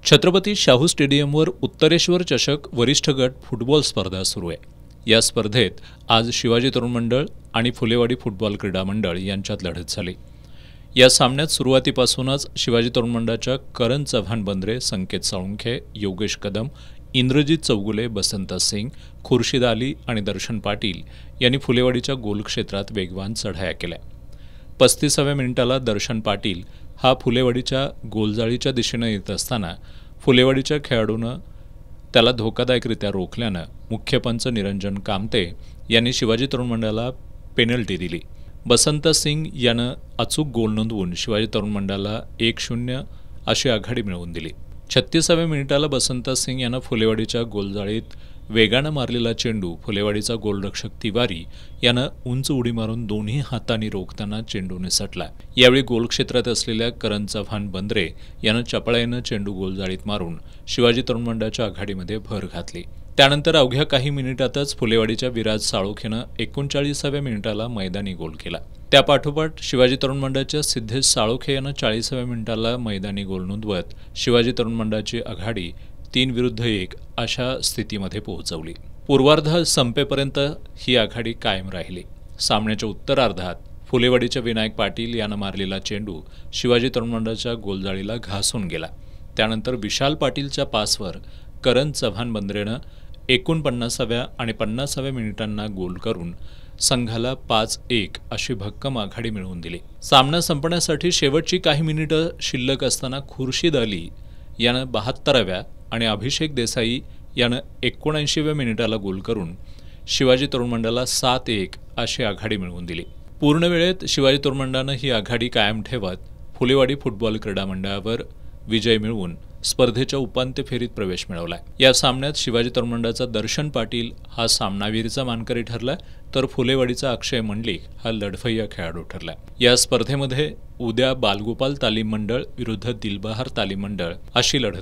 छत्रपती शाहू स्टेडियमवर उत्तरेश्वर चषक वरिष्ठ गट फुटबॉल स्पर्धा सुरू आहे। या स्पर्धेत आज शिवाजी तरुण मंडळ आणि फुलेवाडी फुटबॉल क्रीडा मंडळ यांच्यात लढत झाली। या सामन्यात सुरुवातीपासूनच शिवाजी तरुण मंडळाच्या करण चव्हाण बंद्रे, संकेत साळुंखे, योगेश कदम, इंद्रजित चौगुले, बसंत सिंग, खुर्शीद अली आणि दर्शन पाटील यांनी फुलेवाडीच्या गोल क्षेत्रात वेगवान चढाया केल्या। 35व्या मिनिटाला दर्शन पाटील हा फुलेवाडीच्या गोलजाळीच्या दिशेने येत असताना फुलेवाडीच्या खेळाडूनं त्याला धोकादायकरित्या रोखल्यानं मुख्य पंच निरंजन कामते यांनी शिवाजी तरुण मंडळाला पेनल्टी दिली। बसंत सिंग यानं अचूक गोल नोंदवून शिवाजी तरुण मंडळाला 1-0 अशी आघाडी मिळवून दिली। 36व्या मिनिटाला बसंत सिंग यानं फुलेवाडीच्या गोलजाळीत वेगानं मारलेला चेंडू फुलेवाडीचा गोलरक्षक तिवारी यानं उंच उडी मारून दोन्ही हातांनी रोखताना चेंडू निसटला। यावेळी गोल क्षेत्रात असलेल्या करण चव्हाण बंद्रे यानं चपळाईनं चेंडू गोलजाळीत मारून शिवाजी तरुण मंडळाच्या आघाडीमध्ये भर घातली। त्यानंतर अवघ्या काही मिनिटातच फुलेवाडीच्या विराज साळुंखेनं 39व्या मिनिटाला मैदानी गोल केला। त्यापाठोपाठ शिवाजी तरुण मंडळाच्या सिद्धेश साळुंखे यानं 40व्या मिनिटाला मैदानी गोल नोंदवत शिवाजी तरुण मंडळाची आघाडी 3-1 अशा स्थितीमध्ये पोहोचवली। पूर्वार्ध संपेपर्यंत ही आघाडी कायम राहिली। सामन्याच्या उत्तरार्धात फुलेवाडीच्या विनायक पाटील यानं मारलेला चेंडू शिवाजी तरुण मंडळाच्या गोलजाळीला घासून गेला। त्यानंतर विशाल पाटीलच्या पासवर करण चव्हाण बंद्रेनं 49व्या आणि 50व्या मिनिटांना गोल करून संघाला 5-1 अशी भक्कम आघाडी मिळवून दिली। सामना संपण्यासाठी शेवटची काही मिनिटं शिल्लक असताना खुर्शीद अली यानं 72व्या आणि अभिषेक देसाई यानं 79व्या मिनिटाला गोल करून शिवाजी तरुण मंडळाला 7-1 अशी आघाडी मिळवून दिली। पूर्ण वेळेत शिवाजी तरुण मंडळानं ही आघाडी कायम ठेवत फुलेवाडी फुटबॉल क्रीडा मंडळावर विजय मिळवून स्पर्धेच्या उपांत्य फेरीत प्रवेश मिळवला। या सामन्यात शिवाजी तरुण मंडळाचा दर्शन पाटील हा सामनावीरचा मानकरी ठरला, तर फुलेवाडीचा अक्षय मंडलिक हा लढवय्या खेळाडू ठरला। या स्पर्धेमध्ये उद्या बालगोपाल तालीम मंडळ विरुद्ध दिलबहार तालीम मंडळ अशी लढत